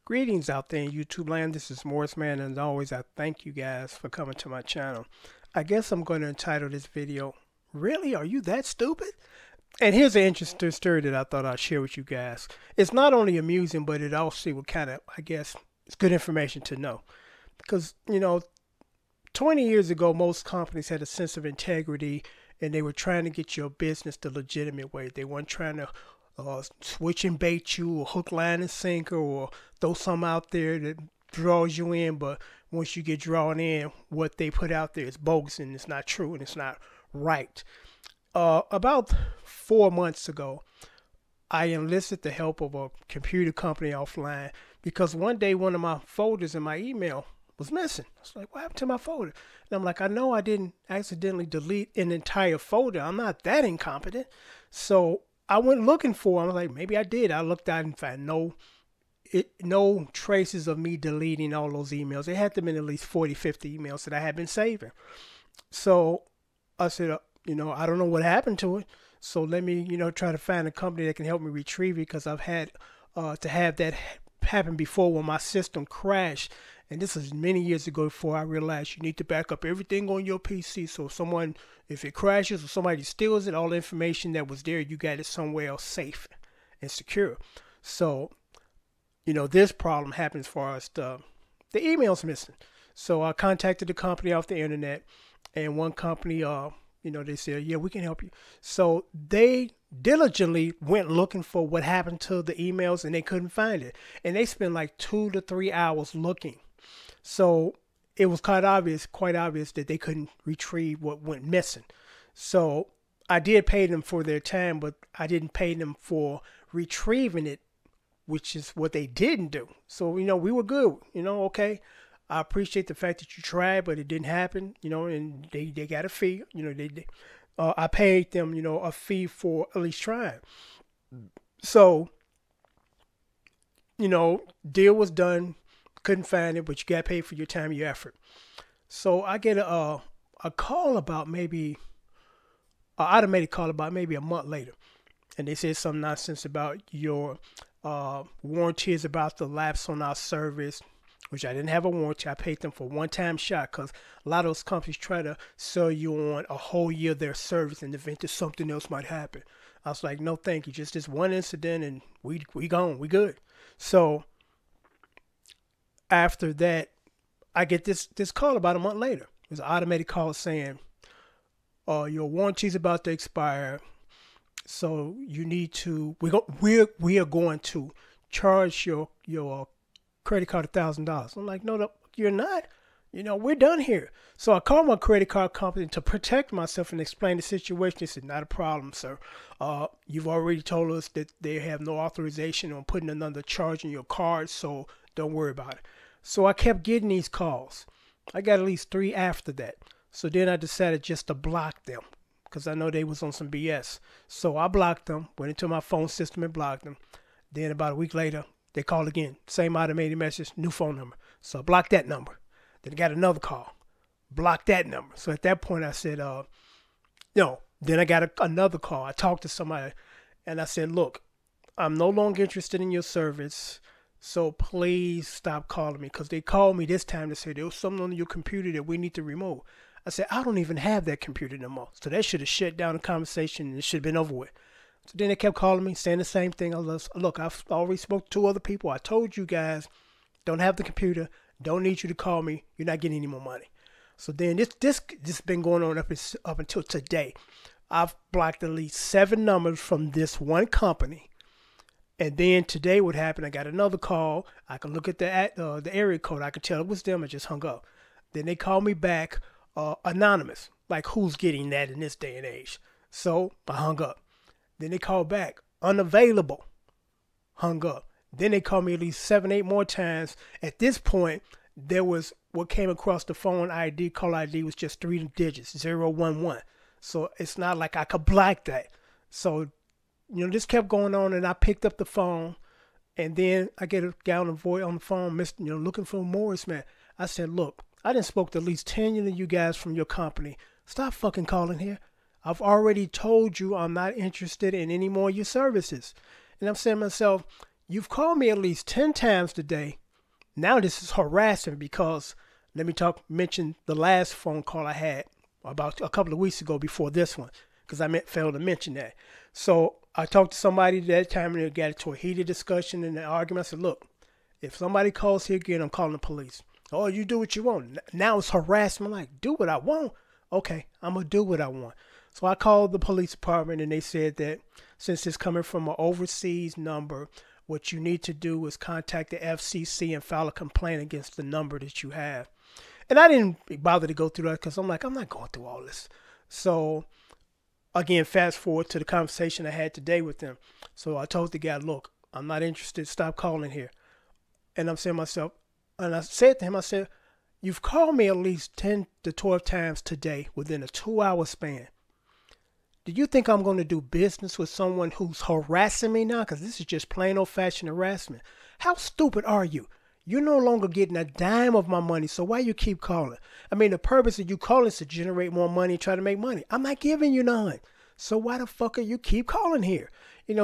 Greetings out there in YouTube land. This is Morris Man, and as always, I thank you guys for coming to my channel. I guess I'm going to entitle this video, Really? Are you that stupid? And here's an interesting story that I thought I'd share with you guys. It's not only amusing, but it also will kind of, I guess, it's good information to know. Because, 20 years ago, most companies had a sense of integrity and they were trying to get your business the legitimate way. They weren't trying to switch and bait you or hook, line, and sinker or throw something out there that draws you in. But once you get drawn in, what they put out there is bogus and it's not true and it's not right. About 4 months ago, I enlisted the help of a computer company offline because one day one of my folders in my email was missing. I was like, what happened to my folder? And I'm like, I know I didn't accidentally delete an entire folder. I'm not that incompetent. So I went looking for it. I was like, maybe I did. I looked out and found no traces of me deleting all those emails. It had to have been at least 40, 50 emails that I had been saving. So I said, I don't know what happened to it. So let me, try to find a company that can help me retrieve it because I've had to have that happen before when my system crashed. And this is many years ago before I realized you need to back up everything on your PC. So if it crashes or somebody steals it, all the information that was there, you got it somewhere else safe and secure. So, this problem happens for us. The email's missing. So I contacted the company off the internet, and one company, they said, yeah, we can help you. So they diligently went looking for what happened to the emails, and they couldn't find it. And they spent like 2 to 3 hours looking. So it was quite obvious that they couldn't retrieve what went missing. So I did pay them for their time, but I didn't pay them for retrieving it, which is what they didn't do. So, we were good, okay. I appreciate the fact that you tried, but it didn't happen, and they got a fee, I paid them, a fee for at least trying. So, deal was done. Couldn't find it, but you got paid for your time, your effort. So I get a call about maybe, an automated call about maybe a month later. And they said some nonsense about your warranty is about to lapse on our service, which I didn't have a warranty. I paid them for one-time shot because a lot of those companies try to sell you on a whole year of their service in the event that something else might happen. I was like, no, thank you. Just this one incident and we gone. We good. So after that, I get this call about a month later. It was an automated call saying, your warranty's about to expire. So you need to, we are going to charge your credit card $1,000. I'm like, no, you're not. We're done here. So I called my credit card company to protect myself and explain the situation. They said, not a problem, sir. You've already told us that they have no authorization on putting another charge in your card, so don't worry about it. So I kept getting these calls. I got at least 3 after that. So then I decided just to block them because I know they was on some BS. So I blocked them, went into my phone system and blocked them. Then about a week later, they called again. Same automated message, new phone number. So I blocked that number. Then I got another call. Blocked that number. So at that point I said, no. Then I got another call. I talked to somebody and I said, look, I'm no longer interested in your service. So please stop calling me, because they called me this time to say there was something on your computer that we need to remove. I said, I don't even have that computer no more. So that should have shut down the conversation and it should have been over with. So then they kept calling me, saying the same thing. I was, look, I've already spoke to 2 other people. I told you guys, don't have the computer. Don't need you to call me. You're not getting any more money. So then this been going on up until today. I've blocked at least 7 numbers from this one company. And then today what happened, I got another call. I can look at the area code. I could tell it was them. I just hung up. Then they called me back anonymous. Like, who's getting that in this day and age? So I hung up. Then they called back unavailable. Hung up. Then they called me at least 7, 8 more times. At this point, there was what came across the phone ID, call ID was just 3 digits, 011. So it's not like I could block that. So this kept going on, and I picked up the phone, and then I get a guy on the phone, looking for Morris, man. I said, look, I done spoke to at least 10 of you guys from your company. Stop fucking calling here. I've already told you I'm not interested in any more of your services. And I'm saying to myself, You've called me at least 10 times today. Now this is harassing because let me mention the last phone call I had about a couple of weeks ago before this one, because I failed to mention that. So I talked to somebody that time and they got into a heated discussion and an argument. I said, look, if somebody calls here again, I'm calling the police. Oh, you do what you want. Now it's harassment. I'm like, do what I want. Okay, I'm going to do what I want. So I called the police department and they said that since it's coming from an overseas number, what you need to do is contact the FCC and file a complaint against the number that you have. And I didn't bother to go through that because I'm like, I'm not going through all this. So again, fast forward to the conversation I had today with them. So I told the guy, look, I'm not interested. Stop calling here. And I'm saying to myself, and I said to him, I said, you've called me at least 10 to 12 times today within a 2-hour span. Do you think I'm going to do business with someone who's harassing me now? Because this is just plain old fashioned harassment. How stupid are you? You're no longer getting a dime of my money, so why you keep calling? I mean, the purpose of you calling is to generate more money and try to make money. I'm not giving you none. So why the fuck are you keep calling here?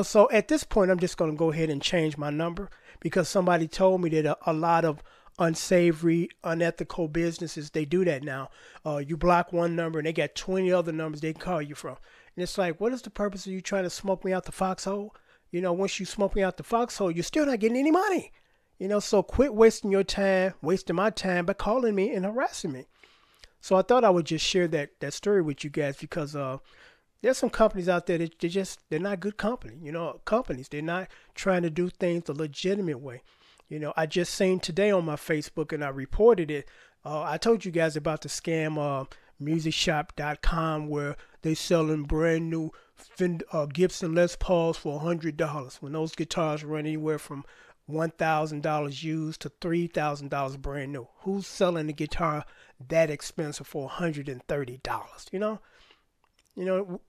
So at this point, I'm just going to go ahead and change my number because somebody told me that a lot of unsavory, unethical businesses, they do that now. You block one number and they got 20 other numbers they can call you from. And it's like, what is the purpose of you trying to smoke me out the foxhole? Once you smoke me out the foxhole, you're still not getting any money. So quit wasting your time, wasting my time by calling me and harassing me. So I thought I would just share that story with you guys because there's some companies out there that they're not good company. Companies, they're not trying to do things the legitimate way. I just seen today on my Facebook and I reported it. I told you guys about the scam musicshop.com where they selling brand new Gibson Les Pauls for $100 when those guitars run anywhere from $1,000 used to $3,000 brand new. Who's selling a guitar that expensive for $130?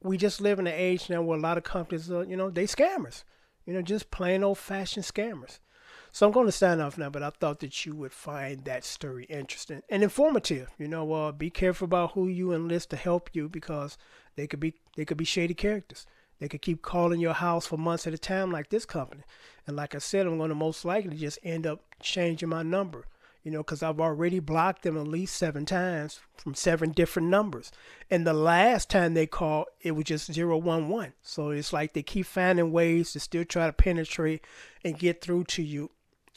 We just live in an age now where a lot of companies they scammers. Just plain old fashioned scammers. So I'm going to sign off now, but I thought that you would find that story interesting and informative. Be careful about who you enlist to help you because they could be shady characters. They could keep calling your house for months at a time like this company. And like I said, I'm going to most likely just end up changing my number, because I've already blocked them at least 7 times from 7 different numbers. And the last time they called, it was just 011. So it's like they keep finding ways to still try to penetrate and get through to you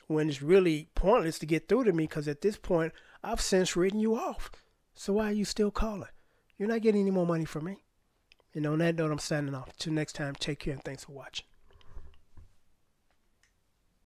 when it's really pointless to get through to me because at this point, I've since written you off. So why are you still calling? You're not getting any more money from me. On that note, I'm signing off. Till next time, take care and thanks for watching.